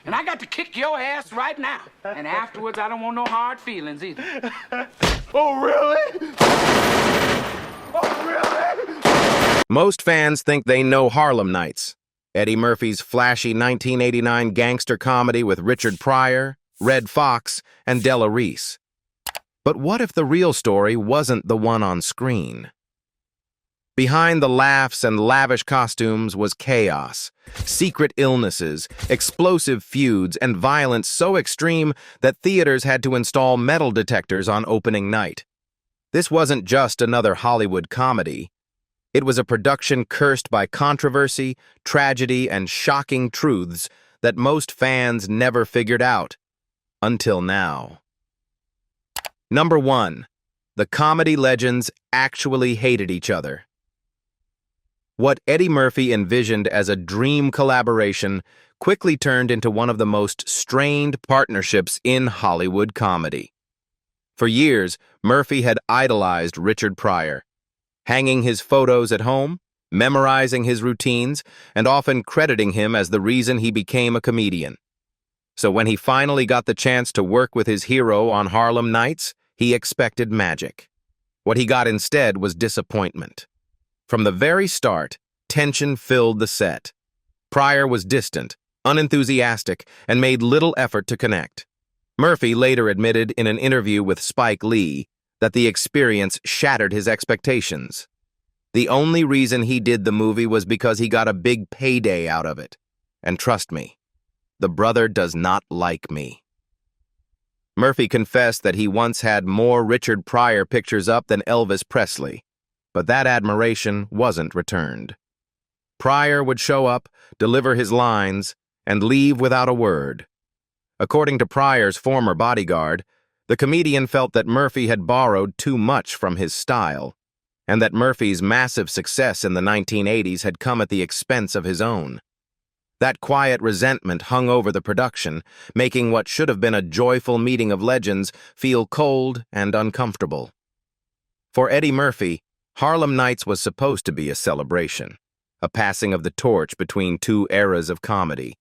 And I got to kick your ass right now. And afterwards, I don't want no hard feelings either. Oh, really? Oh, really? Most fans think they know Harlem Nights, Eddie Murphy's flashy 1989 gangster comedy with Richard Pryor, Red Foxx, and Della Reese. But what if the real story wasn't the one on screen? Behind the laughs and lavish costumes was chaos, secret illnesses, explosive feuds, and violence so extreme that theaters had to install metal detectors on opening night. This wasn't just another Hollywood comedy. It was a production cursed by controversy, tragedy, and shocking truths that most fans never figured out. Until now. Number 1. The comedy legends actually hated each other. What Eddie Murphy envisioned as a dream collaboration quickly turned into one of the most strained partnerships in Hollywood comedy. For years, Murphy had idolized Richard Pryor, hanging his photos at home, memorizing his routines, and often crediting him as the reason he became a comedian. So when he finally got the chance to work with his hero on Harlem Nights, he expected magic. What he got instead was disappointment. From the very start, tension filled the set. Pryor was distant, unenthusiastic, and made little effort to connect. Murphy later admitted in an interview with Spike Lee that the experience shattered his expectations. The only reason he did the movie was because he got a big payday out of it. And trust me, the brother does not like me. Murphy confessed that he once had more Richard Pryor pictures up than Elvis Presley, but that admiration wasn't returned. Pryor would show up, deliver his lines, and leave without a word. According to Pryor's former bodyguard, the comedian felt that Murphy had borrowed too much from his style, and that Murphy's massive success in the 1980s had come at the expense of his own. That quiet resentment hung over the production, making what should have been a joyful meeting of legends feel cold and uncomfortable. For Eddie Murphy, Harlem Nights was supposed to be a celebration, a passing of the torch between two eras of comedy.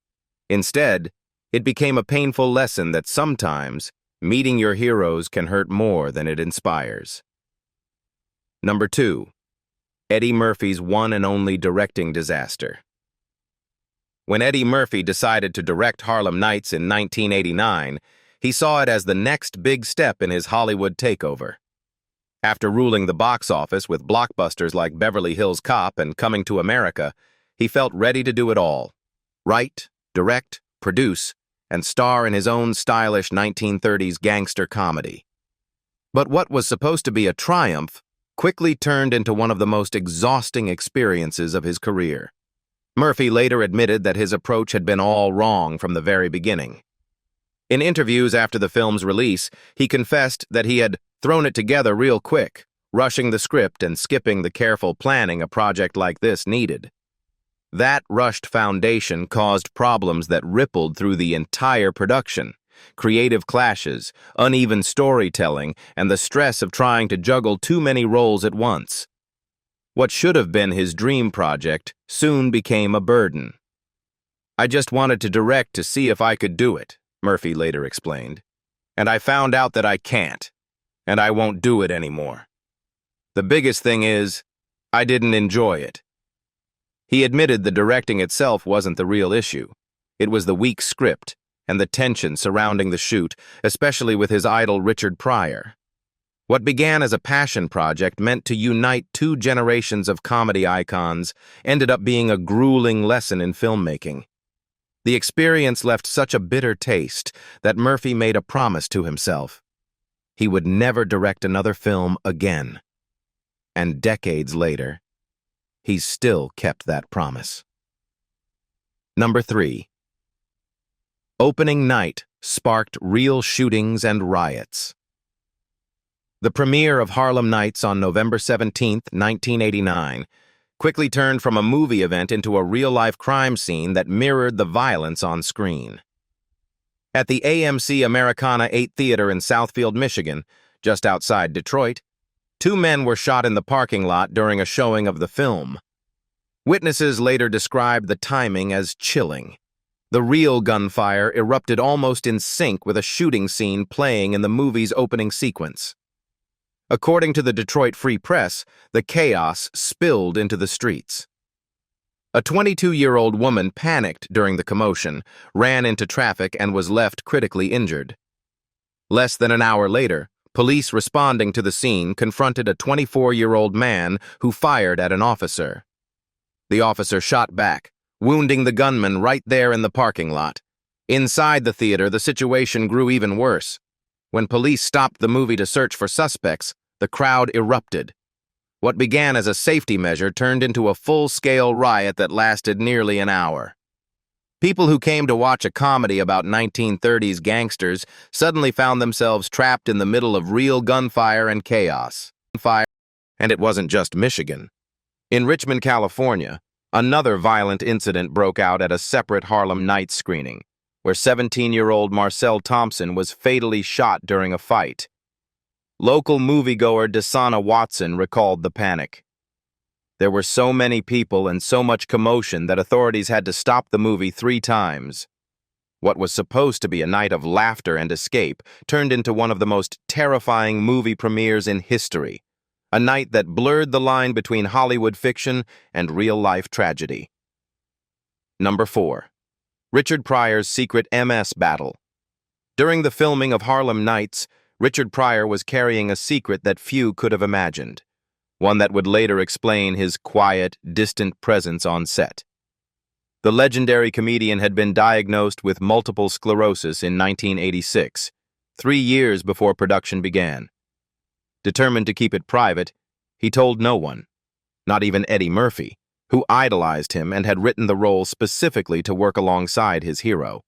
Instead, it became a painful lesson that sometimes meeting your heroes can hurt more than it inspires. Number 2. Eddie Murphy's one and only directing disaster. When Eddie Murphy decided to direct Harlem Nights in 1989, he saw it as the next big step in his Hollywood takeover. After ruling the box office with blockbusters like Beverly Hills Cop and Coming to America, he felt ready to do it all. Write, direct, produce, and star in his own stylish 1930s gangster comedy. But what was supposed to be a triumph quickly turned into one of the most exhausting experiences of his career. Murphy later admitted that his approach had been all wrong from the very beginning. In interviews after the film's release, he confessed that he had thrown it together real quick, rushing the script and skipping the careful planning a project like this needed. That rushed foundation caused problems that rippled through the entire production: creative clashes, uneven storytelling, and the stress of trying to juggle too many roles at once. What should have been his dream project soon became a burden. "I just wanted to direct to see if I could do it," Murphy later explained. "And I found out that I can't, and I won't do it anymore. The biggest thing is, I didn't enjoy it." He admitted the directing itself wasn't the real issue. It was the weak script and the tension surrounding the shoot, especially with his idol Richard Pryor. What began as a passion project meant to unite two generations of comedy icons ended up being a grueling lesson in filmmaking. The experience left such a bitter taste that Murphy made a promise to himself. He would never direct another film again. And decades later, he's still kept that promise. Number 3. Opening night sparked real shootings and riots. The premiere of Harlem Nights on November 17, 1989, quickly turned from a movie event into a real-life crime scene that mirrored the violence on screen. At the AMC Americana 8 Theater in Southfield, Michigan, just outside Detroit, 2 men were shot in the parking lot during a showing of the film. Witnesses later described the timing as chilling. The real gunfire erupted almost in sync with a shooting scene playing in the movie's opening sequence. According to the Detroit Free Press, the chaos spilled into the streets. A 22-year-old woman panicked during the commotion, ran into traffic, and was left critically injured. Less than an hour later, police responding to the scene confronted a 24-year-old man who fired at an officer. The officer shot back, wounding the gunman right there in the parking lot. Inside the theater, the situation grew even worse. When police stopped the movie to search for suspects, the crowd erupted. What began as a safety measure turned into a full-scale riot that lasted nearly an hour. People who came to watch a comedy about 1930s gangsters suddenly found themselves trapped in the middle of real gunfire and chaos. And it wasn't just Michigan. In Richmond, California, another violent incident broke out at a separate Harlem Nights screening, where 17-year-old Marcel Thompson was fatally shot during a fight. Local moviegoer Desana Watson recalled the panic. There were so many people and so much commotion that authorities had to stop the movie 3 times. What was supposed to be a night of laughter and escape turned into one of the most terrifying movie premieres in history, a night that blurred the line between Hollywood fiction and real-life tragedy. Number 4. Richard Pryor's secret MS battle. During the filming of Harlem Nights, Richard Pryor was carrying a secret that few could have imagined, one that would later explain his quiet, distant presence on set. The legendary comedian had been diagnosed with multiple sclerosis in 1986, 3 years before production began. Determined to keep it private, he told no one, not even Eddie Murphy, who idolized him and had written the role specifically to work alongside his hero.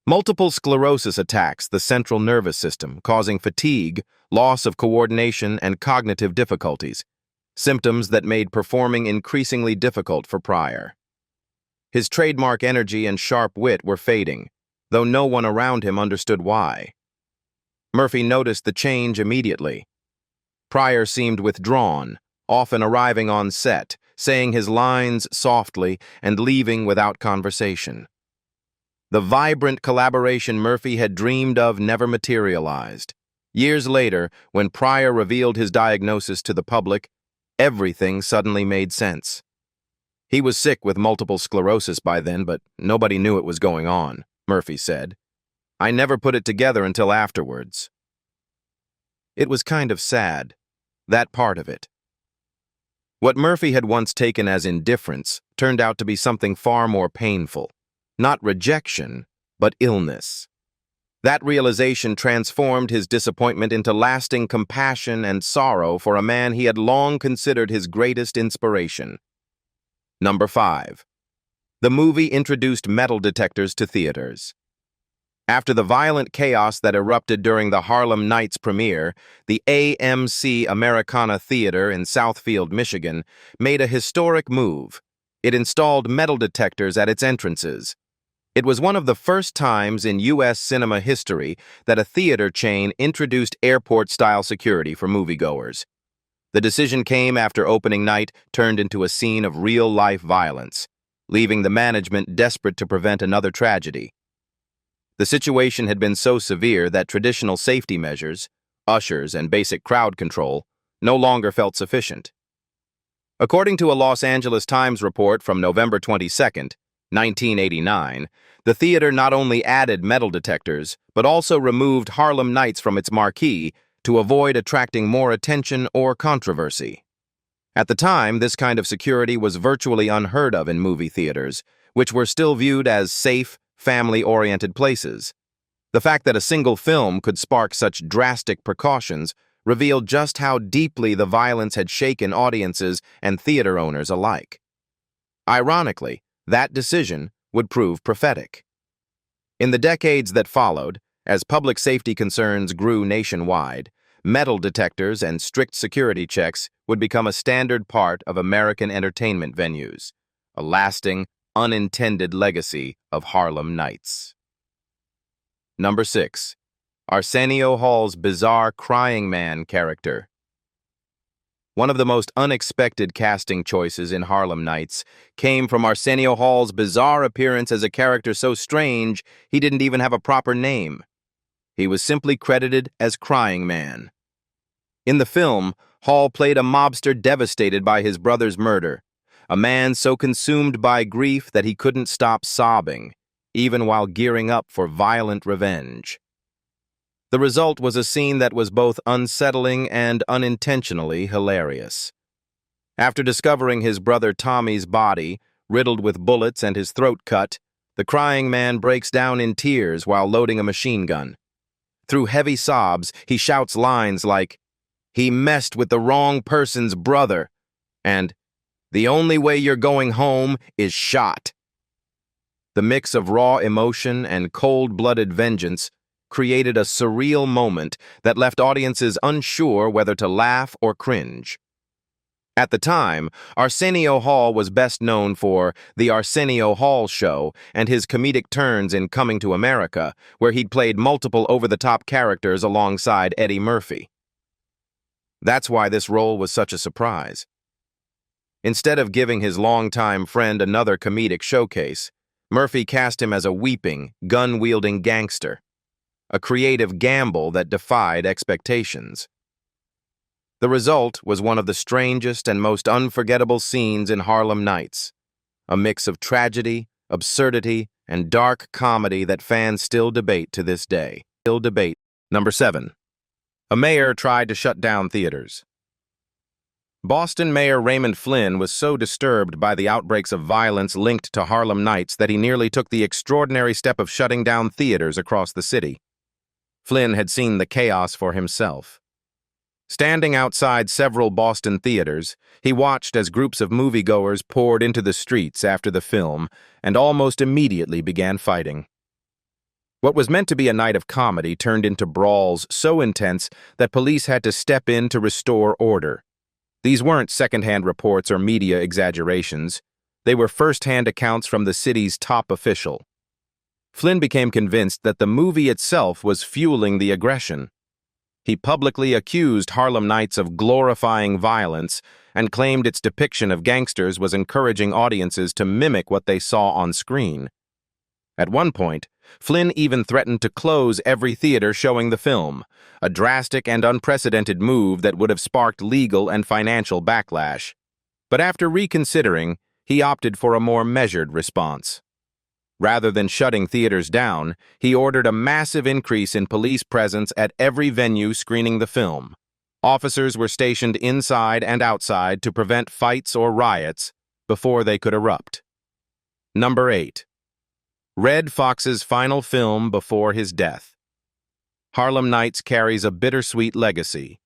Multiple sclerosis attacks the central nervous system, causing fatigue, loss of coordination, and cognitive difficulties, symptoms that made performing increasingly difficult for Pryor. His trademark energy and sharp wit were fading, though no one around him understood why. Murphy noticed the change immediately. Pryor seemed withdrawn, often arriving on set, saying his lines softly, and leaving without conversation. The vibrant collaboration Murphy had dreamed of never materialized. Years later, when Pryor revealed his diagnosis to the public, everything suddenly made sense. He was sick with multiple sclerosis by then, but nobody knew it was going on, Murphy said. I never put it together until afterwards. It was kind of sad, that part of it. What Murphy had once taken as indifference turned out to be something far more painful. Not rejection, but illness. That realization transformed his disappointment into lasting compassion and sorrow for a man he had long considered his greatest inspiration. Number 5. The movie introduced metal detectors to theaters. After the violent chaos that erupted during the Harlem Nights premiere, the AMC Americana Theater in Southfield, Michigan, made a historic move. It installed metal detectors at its entrances. It was one of the first times in U.S. cinema history that a theater chain introduced airport-style security for moviegoers. The decision came after opening night turned into a scene of real-life violence, leaving the management desperate to prevent another tragedy. The situation had been so severe that traditional safety measures, ushers, and basic crowd control no longer felt sufficient. According to a Los Angeles Times report from November 22, 1989, the theater not only added metal detectors, but also removed Harlem Nights from its marquee to avoid attracting more attention or controversy. At the time, this kind of security was virtually unheard of in movie theaters, which were still viewed as safe, family-oriented places. The fact that a single film could spark such drastic precautions revealed just how deeply the violence had shaken audiences and theater owners alike. Ironically, that decision would prove prophetic. In the decades that followed, as public safety concerns grew nationwide, metal detectors and strict security checks would become a standard part of American entertainment venues, a lasting, unintended legacy of Harlem Nights. Number 6. Arsenio Hall's bizarre crying man character. One of the most unexpected casting choices in Harlem Nights came from Arsenio Hall's bizarre appearance as a character so strange he didn't even have a proper name. He was simply credited as Crying Man. In the film, Hall played a mobster devastated by his brother's murder, a man so consumed by grief that he couldn't stop sobbing, even while gearing up for violent revenge. The result was a scene that was both unsettling and unintentionally hilarious. After discovering his brother Tommy's body, riddled with bullets and his throat cut, the Crying Man breaks down in tears while loading a machine gun. Through heavy sobs, he shouts lines like, "He messed with the wrong person's brother," and "The only way you're going home is shot." The mix of raw emotion and cold-blooded vengeance created a surreal moment that left audiences unsure whether to laugh or cringe. At the time, Arsenio Hall was best known for The Arsenio Hall Show and his comedic turns in Coming to America, where he'd played multiple over-the-top characters alongside Eddie Murphy. That's why this role was such a surprise. Instead of giving his longtime friend another comedic showcase, Murphy cast him as a weeping, gun-wielding gangster, a creative gamble that defied expectations. The result was one of the strangest and most unforgettable scenes in Harlem Nights, a mix of tragedy, absurdity, and dark comedy that fans still debate to this day. Number 7. A mayor tried to shut down theaters. Boston Mayor Raymond Flynn was so disturbed by the outbreaks of violence linked to Harlem Nights that he nearly took the extraordinary step of shutting down theaters across the city. Flynn had seen the chaos for himself. Standing outside several Boston theaters, he watched as groups of moviegoers poured into the streets after the film and almost immediately began fighting. What was meant to be a night of comedy turned into brawls so intense that police had to step in to restore order. These weren't secondhand reports or media exaggerations. They were first-hand accounts from the city's top official. Flynn became convinced that the movie itself was fueling the aggression. He publicly accused Harlem Nights of glorifying violence and claimed its depiction of gangsters was encouraging audiences to mimic what they saw on screen. At one point, Flynn even threatened to close every theater showing the film, a drastic and unprecedented move that would have sparked legal and financial backlash. But after reconsidering, he opted for a more measured response. Rather than shutting theaters down, he ordered a massive increase in police presence at every venue screening the film. Officers were stationed inside and outside to prevent fights or riots before they could erupt. Number 8. Redd Foxx's final film before his death. Harlem Nights carries a bittersweet legacy.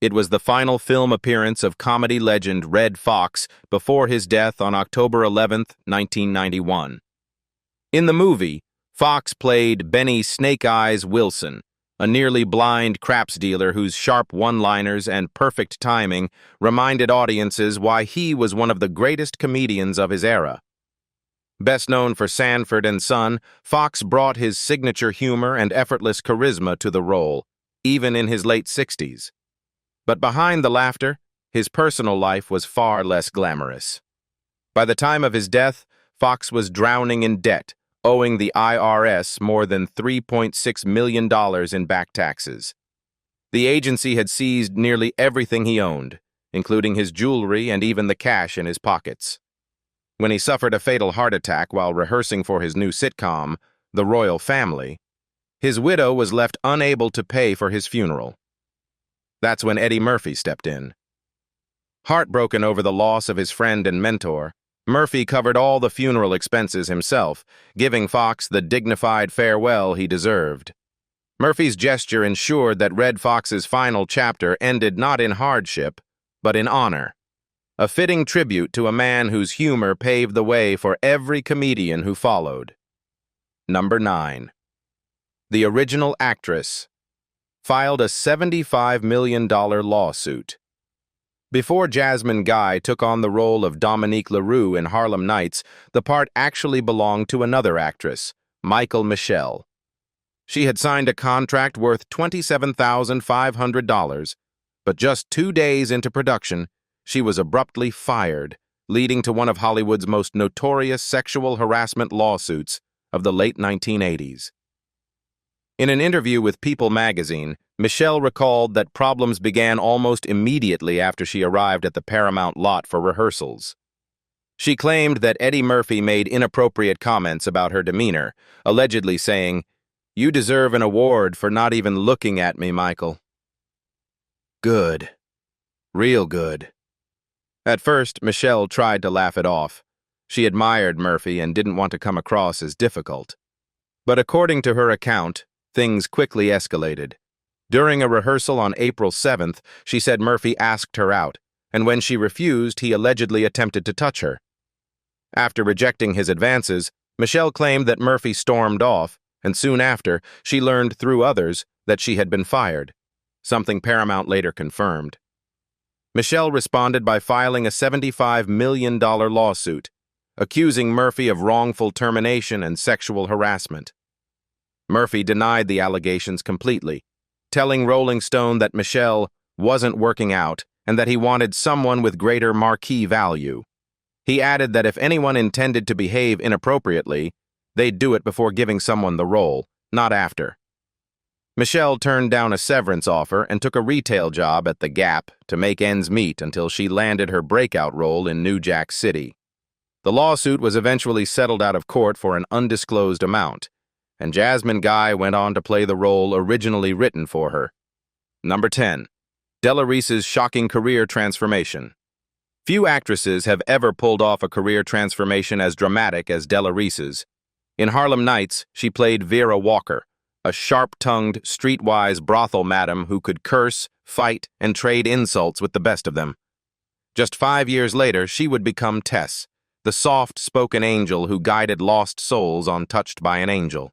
It was the final film appearance of comedy legend Redd Foxx before his death on October 11, 1991. In the movie, Foxx played Benny Snake Eyes Wilson, a nearly blind craps dealer whose sharp one-liners and perfect timing reminded audiences why he was one of the greatest comedians of his era. Best known for Sanford and Son, Foxx brought his signature humor and effortless charisma to the role, even in his late 60s. But behind the laughter, his personal life was far less glamorous. By the time of his death, Foxx was drowning in debt, owing the IRS more than $3.6 million in back taxes. The agency had seized nearly everything he owned, including his jewelry and even the cash in his pockets. When he suffered a fatal heart attack while rehearsing for his new sitcom, The Royal Family, his widow was left unable to pay for his funeral. That's when Eddie Murphy stepped in. Heartbroken over the loss of his friend and mentor, Murphy covered all the funeral expenses himself, giving Foxx the dignified farewell he deserved. Murphy's gesture ensured that Redd Foxx's final chapter ended not in hardship, but in honor. A fitting tribute to a man whose humor paved the way for every comedian who followed. Number 9. The original actress filed a $75 million lawsuit. Before Jasmine Guy took on the role of Dominique LaRue in Harlem Nights, the part actually belonged to another actress, Michael Michelle. She had signed a contract worth $27,500, But just 2 days into production, she was abruptly fired, leading to one of Hollywood's most notorious sexual harassment lawsuits of the late 1980s. In an interview with People magazine, Michelle recalled that problems began almost immediately after she arrived at the Paramount lot for rehearsals. She claimed that Eddie Murphy made inappropriate comments about her demeanor, allegedly saying, "You deserve an award for not even looking at me, Michael." Good. Real good. At first, Michelle tried to laugh it off. She admired Murphy and didn't want to come across as difficult. But according to her account, things quickly escalated. During a rehearsal on April 7th, she said Murphy asked her out, and when she refused, he allegedly attempted to touch her. After rejecting his advances, Michelle claimed that Murphy stormed off, and soon after, she learned through others that she had been fired, something Paramount later confirmed. Michelle responded by filing a $75 million lawsuit, accusing Murphy of wrongful termination and sexual harassment. Murphy denied the allegations completely, telling Rolling Stone that Michelle wasn't working out and that he wanted someone with greater marquee value. He added that if anyone intended to behave inappropriately, they'd do it before giving someone the role, not after. Michelle turned down a severance offer and took a retail job at The Gap to make ends meet until she landed her breakout role in New Jack City. The lawsuit was eventually settled out of court for an undisclosed amount, and Jasmine Guy went on to play the role originally written for her. Number 10. Della Reese's shocking career transformation. Few actresses have ever pulled off a career transformation as dramatic as Della Reese's. In Harlem Nights, she played Vera Walker, a sharp-tongued, streetwise brothel madam who could curse, fight, and trade insults with the best of them. Just 5 years later, she would become Tess, the soft-spoken angel who guided lost souls untouched by an angel.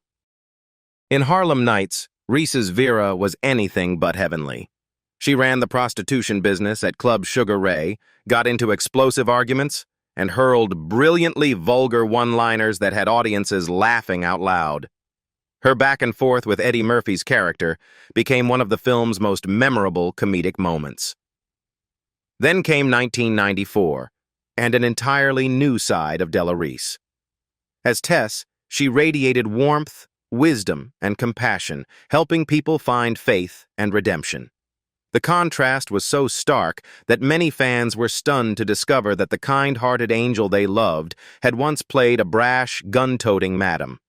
In Harlem Nights, Reese's Vera was anything but heavenly. She ran the prostitution business at Club Sugar Ray, got into explosive arguments, and hurled brilliantly vulgar one-liners that had audiences laughing out loud. Her back and forth with Eddie Murphy's character became one of the film's most memorable comedic moments. Then came 1994, and an entirely new side of Della Reese. As Tess, she radiated warmth, wisdom, and compassion, helping people find faith and redemption. The contrast was so stark that many fans were stunned to discover that the kind-hearted angel they loved had once played a brash, gun-toting madam.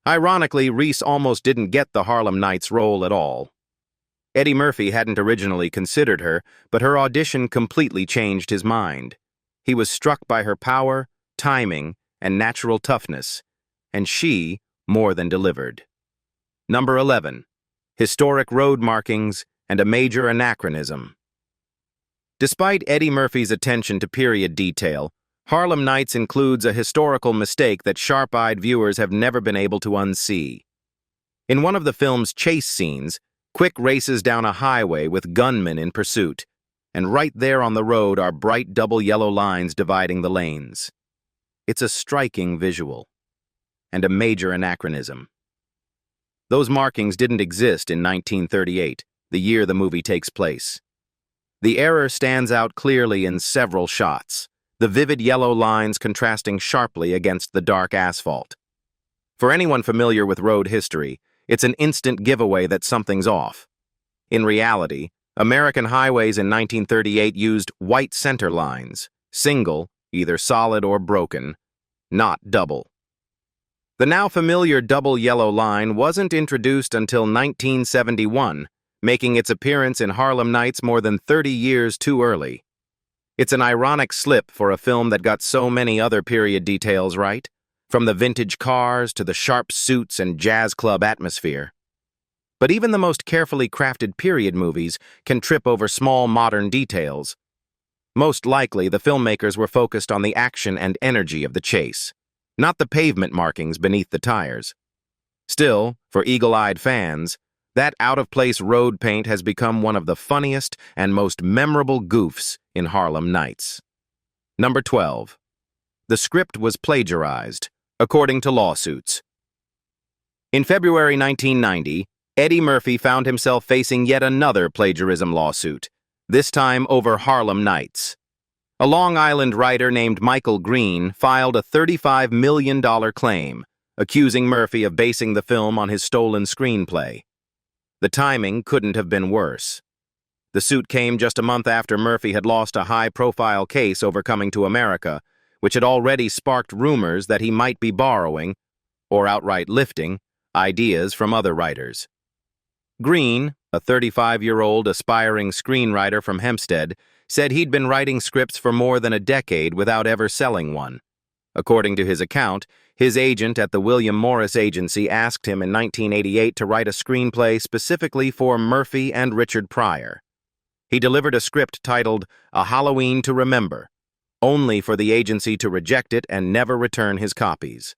Ironically, Reese almost didn't get the Harlem Nights role at all. Eddie Murphy hadn't originally considered her, but her audition completely changed his mind. He was struck by her power, timing, and natural toughness, and she more than delivered. Number 11. Historic road markings and a major anachronism. Despite Eddie Murphy's attention to period detail, Harlem Nights includes a historical mistake that sharp-eyed viewers have never been able to unsee. In one of the film's chase scenes, Quick races down a highway with gunmen in pursuit, and right there on the road are bright double yellow lines dividing the lanes. It's a striking visual, and a major anachronism. Those markings didn't exist in 1938, the year the movie takes place. The error stands out clearly in several shots, the vivid yellow lines contrasting sharply against the dark asphalt. For anyone familiar with road history, it's an instant giveaway that something's off. In reality, American highways in 1938 used white center lines, single, either solid or broken, not double. The now familiar double yellow line wasn't introduced until 1971, making its appearance in Harlem Nights more than 30 years too early. It's an ironic slip for a film that got so many other period details right, from the vintage cars to the sharp suits and jazz club atmosphere. But even the most carefully crafted period movies can trip over small modern details. Most likely, the filmmakers were focused on the action and energy of the chase, not the pavement markings beneath the tires. Still, for eagle-eyed fans, that out-of-place road paint has become one of the funniest and most memorable goofs in Harlem Nights. Number 12. The script was plagiarized, according to lawsuits. In February 1990, Eddie Murphy found himself facing yet another plagiarism lawsuit, this time over Harlem Nights. A Long Island writer named Michael Green filed a $35 million claim, accusing Murphy of basing the film on his stolen screenplay. The timing couldn't have been worse. The suit came just a month after Murphy had lost a high-profile case over Coming to America, which had already sparked rumors that he might be borrowing, or outright lifting, ideas from other writers. Green, a 35-year-old aspiring screenwriter from Hempstead, said he'd been writing scripts for more than a decade without ever selling one. According to his account, his agent at the William Morris Agency asked him in 1988 to write a screenplay specifically for Murphy and Richard Pryor. He delivered a script titled A Halloween to Remember, only for the agency to reject it and never return his copies.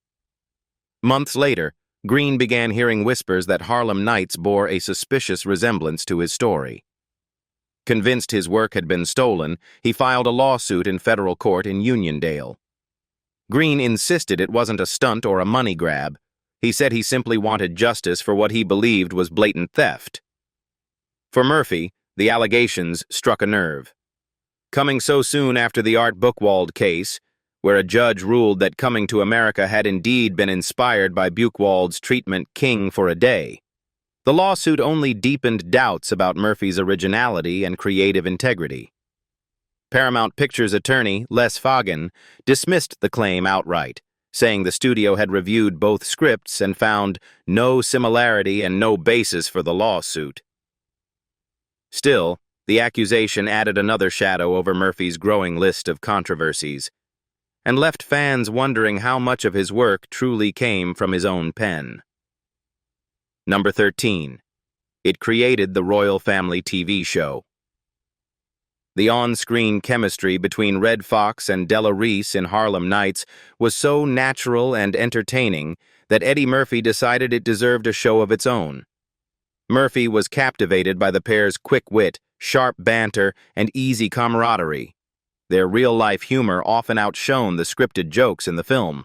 Months later, Green began hearing whispers that Harlem Nights bore a suspicious resemblance to his story. Convinced his work had been stolen, he filed a lawsuit in federal court in Uniondale. Green insisted it wasn't a stunt or a money grab. He said he simply wanted justice for what he believed was blatant theft. For Murphy, the allegations struck a nerve. Coming so soon after the Art Buchwald case, where a judge ruled that Coming to America had indeed been inspired by Buchwald's treatment King for a Day, the lawsuit only deepened doubts about Murphy's originality and creative integrity. Paramount Pictures attorney Les Fagan dismissed the claim outright, saying the studio had reviewed both scripts and found no similarity and no basis for the lawsuit. Still, the accusation added another shadow over Murphy's growing list of controversies, and left fans wondering how much of his work truly came from his own pen. Number 13. It created the royal family TV show. The on-screen chemistry between Red Foxx and Della Reese in Harlem Nights was so natural and entertaining that Eddie Murphy decided it deserved a show of its own. Murphy was captivated by the pair's quick wit, sharp banter, and easy camaraderie. Their real-life humor often outshone the scripted jokes in the film.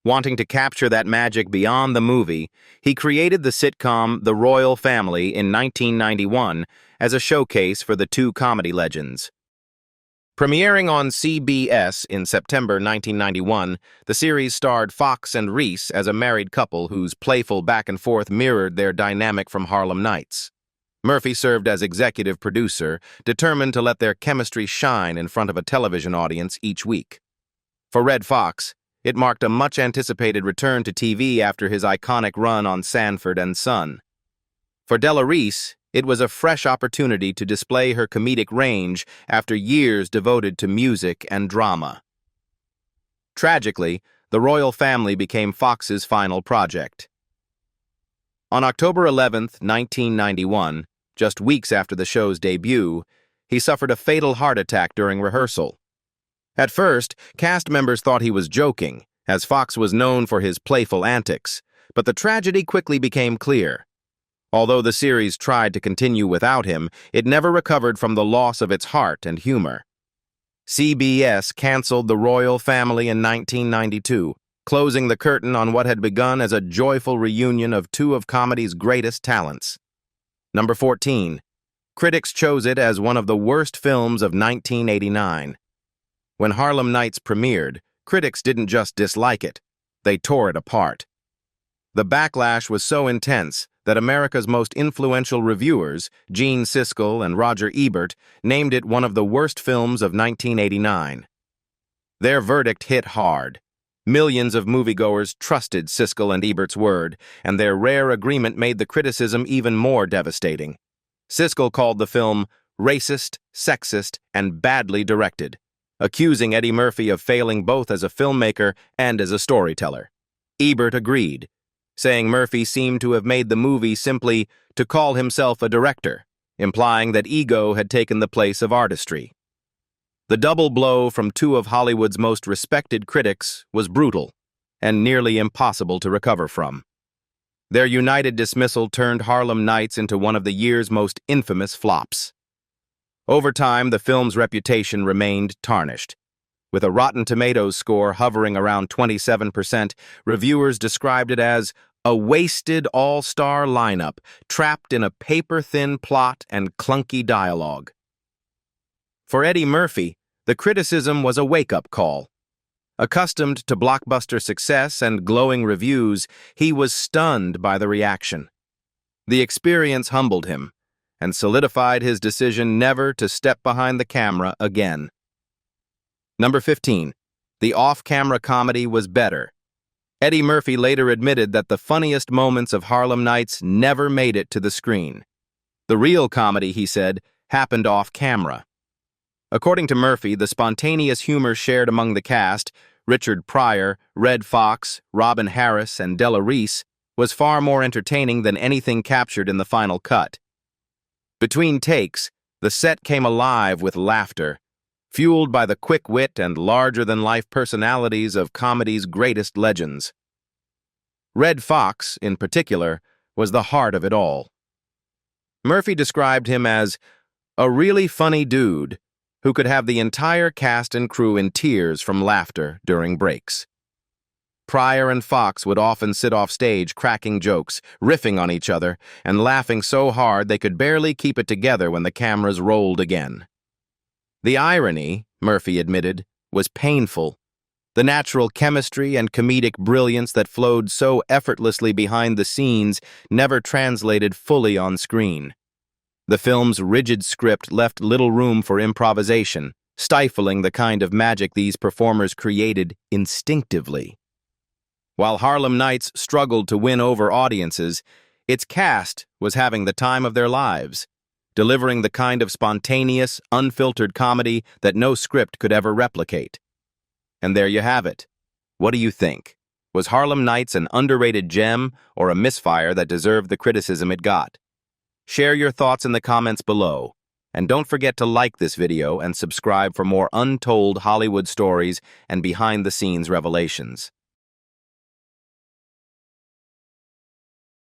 Wanting to capture that magic beyond the movie, he created the sitcom The Royal Family in 1991 as a showcase for the two comedy legends. Premiering on CBS in September 1991, the series starred Foxx and Reese as a married couple whose playful back-and-forth mirrored their dynamic from Harlem Nights. Murphy served as executive producer, determined to let their chemistry shine in front of a television audience each week. For Red Foxx, it marked a much-anticipated return to TV after his iconic run on Sanford and Son. For Della Reese, it was a fresh opportunity to display her comedic range after years devoted to music and drama. Tragically, The Royal Family became Fox's final project. On October 11, 1991, just weeks after the show's debut, he suffered a fatal heart attack during rehearsal. At first, cast members thought he was joking, as Foxx was known for his playful antics, but the tragedy quickly became clear. Although the series tried to continue without him, it never recovered from the loss of its heart and humor. CBS canceled The Royal Family in 1992, closing the curtain on what had begun as a joyful reunion of two of comedy's greatest talents. Number 14. Critics chose it as one of the worst films of 1989. When Harlem Nights premiered, critics didn't just dislike it, they tore it apart. The backlash was so intense that America's most influential reviewers, Gene Siskel and Roger Ebert, named it one of the worst films of 1989. Their verdict hit hard. Millions of moviegoers trusted Siskel and Ebert's word, and their rare agreement made the criticism even more devastating. Siskel called the film racist, sexist, and badly directed, accusing Eddie Murphy of failing both as a filmmaker and as a storyteller. Ebert agreed, saying Murphy seemed to have made the movie simply to call himself a director, implying that ego had taken the place of artistry. The double blow from two of Hollywood's most respected critics was brutal and nearly impossible to recover from. Their united dismissal turned Harlem Nights into one of the year's most infamous flops. Over time, the film's reputation remained tarnished. With a Rotten Tomatoes score hovering around 27%, reviewers described it as a wasted all-star lineup trapped in a paper-thin plot and clunky dialogue. For Eddie Murphy, the criticism was a wake-up call. Accustomed to blockbuster success and glowing reviews, he was stunned by the reaction. The experience humbled him and solidified his decision never to step behind the camera again. Number 15. The off-camera comedy was better. Eddie Murphy later admitted that the funniest moments of Harlem Nights never made it to the screen. The real comedy, he said, happened off-camera. According to Murphy, the spontaneous humor shared among the cast, Richard Pryor, Red Foxx, Robin Harris, and Della Reese, was far more entertaining than anything captured in the final cut. Between takes, the set came alive with laughter, fueled by the quick wit and larger-than-life personalities of comedy's greatest legends. Red Foxx, in particular, was the heart of it all. Murphy described him as a really funny dude who could have the entire cast and crew in tears from laughter during breaks. Pryor and Foxx would often sit off stage cracking jokes, riffing on each other, and laughing so hard they could barely keep it together when the cameras rolled again. The irony, Murphy admitted, was painful. The natural chemistry and comedic brilliance that flowed so effortlessly behind the scenes never translated fully on screen. The film's rigid script left little room for improvisation, stifling the kind of magic these performers created instinctively. While Harlem Nights struggled to win over audiences, its cast was having the time of their lives, delivering the kind of spontaneous, unfiltered comedy that no script could ever replicate. And there you have it. What do you think? Was Harlem Nights an underrated gem or a misfire that deserved the criticism it got? Share your thoughts in the comments below. And don't forget to like this video and subscribe for more untold Hollywood stories and behind-the-scenes revelations.